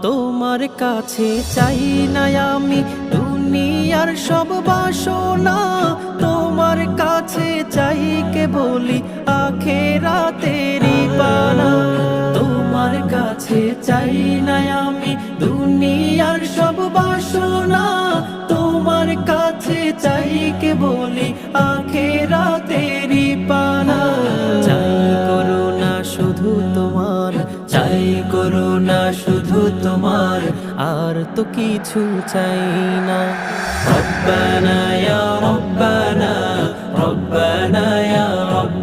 তোমার কাছে চাই না আমি দুনিয়ার সব বাসনা, তোমার কাছে চাই কেবলি আখিরাতেরই পানা। তোমার কাছে চাই না আমি দুনিয়ার সব বাসনা, তোমার কাছে চাই কেবলি আখিরাতেরই পানা। চাই করুণা শুধু তোমার, চাই করুণা শুধু তোমার, আর তো কিছু চাই না। রব্বানা ইয়া রব্বানা, রব্বানা ইয়া রব্বানা।